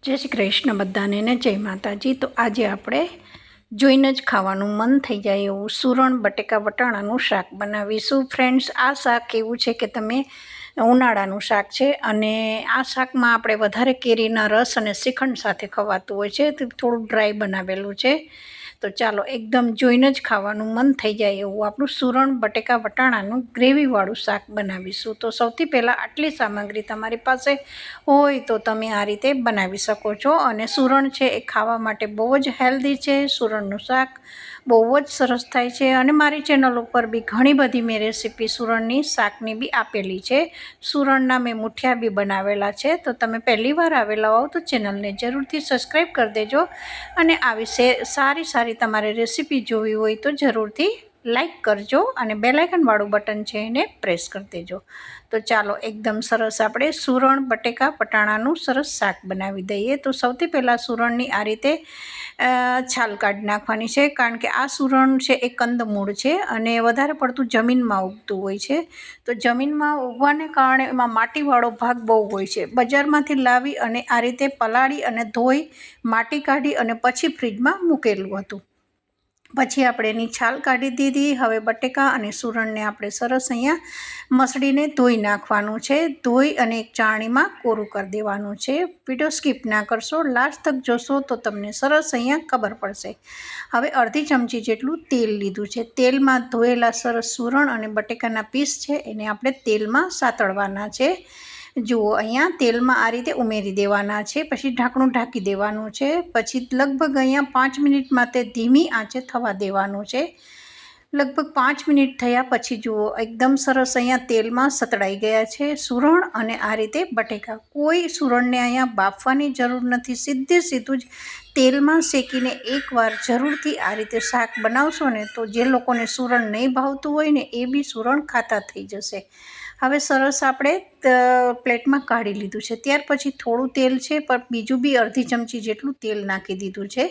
જય શ્રી કૃષ્ણ બધાને ને જય માતાજી। તો આજે આપણે જોઈને જ ખાવાનું મન થઈ જાય એવું સુરણ બટેકા વટાણાનું શાક બનાવીશું। ફ્રેન્ડ્સ, આ શાક એવું છે કે તમે ઉનાળાનું શાક છે અને આ શાકમાં આપણે વધારે કેરીના રસ અને શ્રીખંડ સાથે ખવાતું હોય છે, તો થોડું ડ્રાય બનાવેલું છે। તો ચાલો એકદમ જોઈને જ ખાવાનું મન થઈ જાય એવું આપણું સુરણ બટેકા વટાણાનું ગ્રેવીવાળું શાક બનાવીશું। તો સૌથી પહેલાં આટલી સામગ્રી તમારી પાસે હોય તો તમે આ રીતે બનાવી શકો છો। અને સુરણ છે એ ખાવા માટે બહુ જ હેલ્ધી છે। સુરણનું શાક બહુ જ સરસ થાય છે અને મારી ચેનલ ઉપર બી ઘણી બધી મેં રેસીપી સુરણની શાકની બી આપેલી છે। સુરણના મેં મુઠિયા બી બનાવેલા છે, તો તમે પહેલી વાર આવેલા હોવ તો ચેનલને જરૂરથી સબસ્ક્રાઈબ કરી દેજો અને આવી સારી તમારે રેસીપી જોવી હોય તો જરૂરથી લાઈક કરજો અને બેલ આઇકનવાળું બટન છે એને પ્રેસ કરી દેજો। તો ચાલો એકદમ સરસ આપણે સુરણ બટેકા વટાણાનું સરસ શાક બનાવી દઈએ। તો સૌથી પહેલાં સુરણની આ રીતે છાલ કાઢી નાખવાની છે, કારણ કે આ સુરણ છે એ કંદમૂળ છે અને વધારે પડતું જમીનમાં ઉગતું હોય છે। તો જમીનમાં ઉગવાને કારણે એમાં માટીવાળો ભાગ બહુ હોય છે। બજારમાંથી લાવી અને આ રીતે પલાળી અને ધોઈ માટી કાઢી અને પછી ફ્રીજમાં મૂકેલું હતું, પછી આપણે એની છાલ કાઢી દીધી। હવે બટેકા અને સુરણને આપણે સરસ અહીંયા મસળીને ધોઈ નાખવાનું છે। ધોઈ અને એક ચાળણીમાં કોરું કરી દેવાનું છે। વિડીયો સ્કીપ ના કરશો, લાસ્ટ તક જોશો તો તમને સરસ અહીંયા ખબર પડશે। હવે અડધી ચમચી જેટલું તેલ લીધું છે। તેલમાં ધોયેલા સરસ સુરણ અને બટેકાના પીસ છે એને આપણે તેલમાં સાતળવાના છે। જુઓ અહીંયા તેલમાં આ રીતે ઉમેરી દેવાના છે, પછી ઢાંકણું ઢાંકી દેવાનું છે। પછી લગભગ અહીંયા 5 મિનિટ માટે ધીમી આંચે થવા દેવાનું છે। લગભગ 5 મિનિટ થયા પછી જુઓ એકદમ સરસ અહીંયા તેલમાં સતળાઈ ગયા છે સુરણ અને આ રીતે બટેકા। કોઈ સુરણને અહીંયા બાફવાની જરૂર નથી, સીધું જ તેલમાં શેકીને એકવાર જરૂરથી આ રીતે શાક બનાવશો ને તો જે લોકોને સુરણ નહીં ભાવતું હોય ને એ બી સુરણ ખાતા થઈ જશે। હવે સરસ આપણે પ્લેટમાં કાઢી લીધું છે। ત્યાર પછી થોડું તેલ છે પણ બીજું બી અડધી ચમચી જેટલું તેલ નાખી દીધું છે।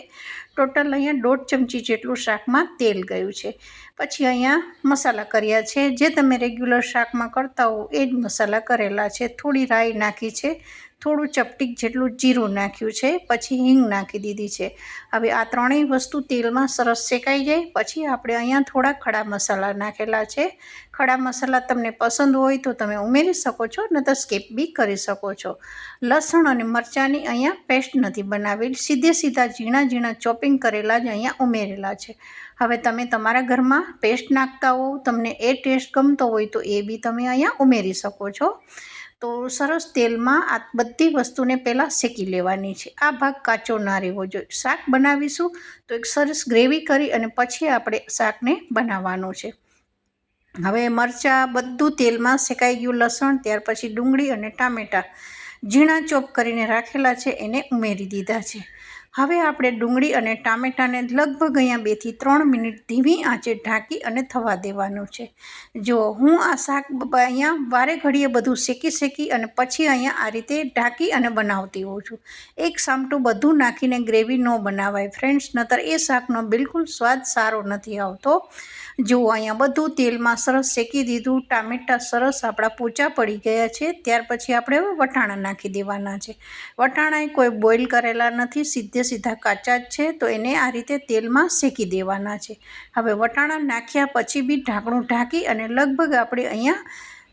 ટોટલ અહીંયા 1.5 ચમચી જેટલું શાકમાં તેલ ગયું છે। પછી અહીંયા મસાલા કર્યા છે, જે તમે રેગ્યુલર શાકમાં કરતા હો એ જ મસાલા કરેલા છે। થોડી રાઈ નાખી છે, થોડું ચપટીક જેટલું જીરું નાખ્યું છે, પછી હિંગ નાખી દીધી છે। હવે આ ત્રણેય વસ્તુ તેલમાં સરસ શેકાઈ જાય પછી આપણે અહીંયા થોડા ખડા મસાલા નાખેલા છે। ખડા મસાલા તમને પસંદ હોય તો તમે ઉમેરી શકો છો, ન તો સ્કીપ બી કરી શકો છો। લસણ અને મરચાંની અહીંયા પેસ્ટ નથી બનાવેલી, સીધા ઝીણા ચોપિંગ કરેલા જ અહીંયા ઉમેરેલા છે। હવે તમે તમારા ઘરમાં પેસ્ટ નાખતા હો, તમને એ ટેસ્ટ ગમતો હોય તો એ બી તમે અહીંયા ઉમેરી શકો છો। તો સરસ તેલમાં આ બધી વસ્તુને પહેલાં શેકી લેવાની છે। આ ભાગ કાચો ના રહેવો જોઈએ। શાક બનાવીશું તો એક સરસ ગ્રેવી કરી અને પછી આપણે શાકને બનાવવાનું છે। હવે મરચાં બધું તેલમાં શેકાઈ ગયું, લસણ, ત્યાર પછી ડુંગળી અને ટામેટાં ઝીણા ચોપ કરીને રાખેલા છે એને ઉમેરી દીધા છે। હવે આપણે ડુંગળી અને ટામેટાને લગભગ અહીંયા 2 થી 3 મિનિટ ધીમી આંચે ઢાંકી અને થવા દેવાનું છે। જો હું આ શાક અહીંયા વારે ઘડીએ બધું શેકી અને પછી અહીંયા આ રીતે ઢાંકી અને બનાવતી હોઉં છું। એક સામટું બધું નાખીને ગ્રેવી ન બનાવાય ફ્રેન્ડ્સ, નહીતર એ શાકનો બિલકુલ સ્વાદ સારો નથી આવતો। જુઓ અહીંયા બધું તેલમાં સરસ શેકી દીધું, ટામેટાં સરસ આપણા પોચા પડી ગયા છે। ત્યાર પછી આપણે હવે વટાણા નાખી દેવાના છે। વટાણા કોઈ બોઇલ કરેલા નથી, સીધા કાચા જ છે, તો એને આ રીતે તેલમાં શેકી દેવાના છે। હવે વટાણા નાખ્યા પછી બી ઢાંકણું ઢાંકી અને લગભગ આપણે અહીંયા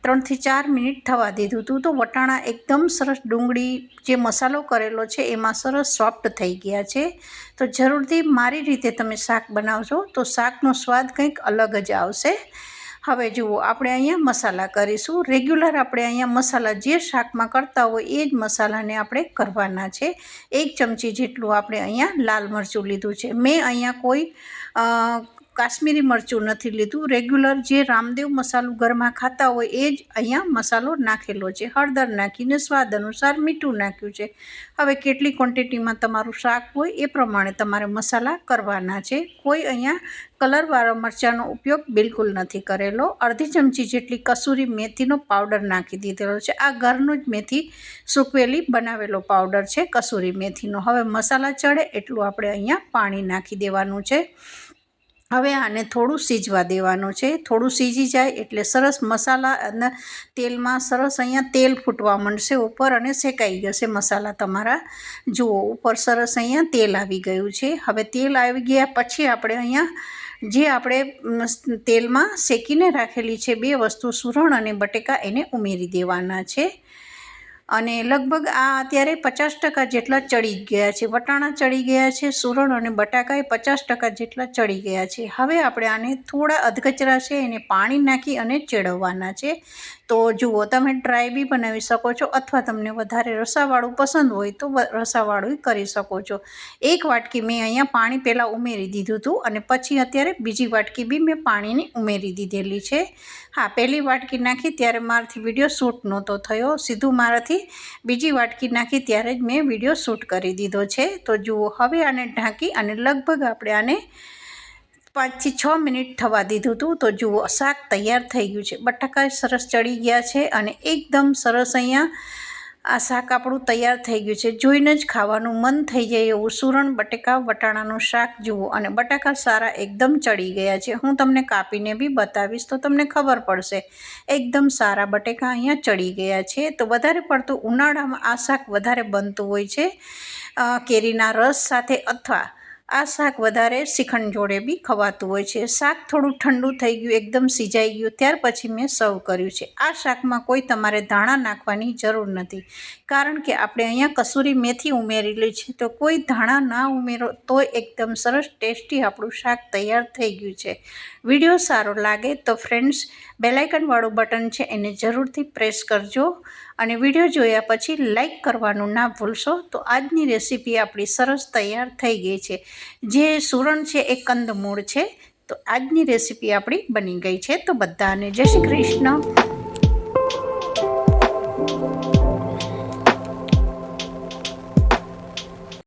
3 થી 4 મિનિટ થવા દીધું હતું, તો વટાણા એકદમ સરસ ડુંગળી જે મસાલો કરેલો છે એમાં સરસ સોફ્ટ થઈ ગયા છે। તો જરૂરથી મારી રીતે તમે શાક બનાવશો તો શાકનો સ્વાદ કંઈક અલગ જ આવશે। હવે જુઓ આપણે અહીંયા મસાલા કરીશું। રેગ્યુલર આપણે અહીંયા મસાલા જે શાકમાં કરતા હોય એ જ મસાલાને આપણે કરવાના છે। 1 ચમચી જેટલું આપણે અહીંયા લાલ મરચું લીધું છે। મેં અહીંયા કોઈ કાશ્મીરી મરચું નથી લીધું, રેગ્યુલર જે રામદેવ મસાલો ઘરમાં ખાતા હોય એ જ અહીંયા મસાલો નાખેલો છે। હળદર નાખીને સ્વાદ અનુસાર મીઠું નાખ્યું છે। હવે કેટલી ક્વોન્ટિટીમાં તમારું શાક હોય એ પ્રમાણે તમારે મસાલા કરવાના છે। કોઈ અહીંયા કલરવાળા મરચાંનો ઉપયોગ બિલકુલ નથી કરેલો। અડધી ચમચી જેટલી કસૂરી મેથીનો પાવડર નાખી દીધેલો છે। આ ઘરનો જ મેથી સૂકવેલી બનાવેલો પાવડર છે કસૂરી મેથીનો। હવે મસાલા ચડે એટલું આપણે અહીંયા પાણી નાખી દેવાનું છે। હવે આને થોડું સીજવા દેવાનું છે. થોડું સીજી જાય એટલે સરસ મસાલા અને તેલમાં સરસ અહીંયા તેલ ફૂટવા માંડશે ઉપર અને શેકાઈ જશે મસાલા તમારા. જુઓ ઉપર સરસ અહીંયા તેલ આવી ગયું છે. હવે તેલ આવી ગયા પછી આપણે અહીંયા જે આપણે તેલમાં શેકીને રાખેલી છે 2 વસ્તુ સૂરણ અને બટેકા એને ઉમેરી દેવાના છે. અને લગભગ આ અત્યારે 50% જેટલા ચડી ગયા છે. વટાણા ચડી ગયા છે, સૂરણ અને બટાકાએ 50% જેટલા ચડી ગયા છે. હવે આપણે આને થોડા અધકચરા છે એને પાણી નાખી અને ચેડવવાના છે. તો જુઓ તમે ડ્રાય બી બનાવી શકો છો અથવા તમને વધારે રસાવાળું પસંદ હોય તો રસાવાળું કરી શકો છો. 1 વાટકી મેં અહીંયા પાણી પહેલાં ઉમેરી દીધું હતું અને પછી અત્યારે બીજી વાટકી બી મેં પાણીની ઉમેરી દીધેલી છે. હા, પહેલી વાટકી નાખી ત્યારે મારાથી વિડીયો શૂટ નહોતો થયો. સીધું મારાથી બીજી વાટકી નાખી ત્યારે જ મેં વિડીયો શૂટ કરી દીધો છે. તો જુઓ હવે આને ઢાંકી અને લગભગ આપણે આને 5 થી 6 મિનિટ થવા દીધું હતું. તો જુઓ શાક તૈયાર થઈ ગયું છે. બટાકા સરસ ચડી ગયા છે અને એકદમ સરસ અહીંયા આ શાક આપણું તૈયાર થઈ ગયું છે. જોઈને જ ખાવાનું મન થઈ જાય એવું સૂરણ બટેકા વટાણાનું શાક જુઓ. અને બટાકા સારા એકદમ ચડી ગયા છે. હું તમને કાપીને બી બતાવીશ તો તમને ખબર પડશે. એકદમ સારા બટેકા અહીંયા ચડી ગયા છે. તો વધારે પડતું ઉનાળામાં આ શાક વધારે બનતું હોય છે કેરીના રસ સાથે, અથવા આ શાક વધારે શ્રીખંડ જોડે બી ખવાતું હોય છે. શાક થોડું ઠંડુ થઈ ગયું, એકદમ સિજાઈ ગયું ત્યાર પછી મેં સર્વ કર્યું છે. આ શાકમાં કોઈ તમારે ધાણા નાખવાની જરૂર નથી, કારણ કે આપણે અહીંયા કસૂરી મેથી ઉમેરેલી છે. તો કોઈ ધાણા ના ઉમેરો તો એકદમ સરસ ટેસ્ટી આપણું શાક તૈયાર થઈ ગયું છે. વિડીયો સારો લાગે તો ફ્રેન્ડ્સ બેલાઇકનવાળું બટન છે એને જરૂરથી પ્રેસ કરજો અને વિડીયો જોયા પછી લાઈક કરવાનું ના ભૂલશો. તો આજની રેસીપી આપણી સરસ તૈયાર થઈ ગઈ છે. જે સૂરણ છે એ કંદમૂળ છે. તો આજની રેસીપી આપણી બની ગઈ છે. તો બધાને જય શ્રી કૃષ્ણ.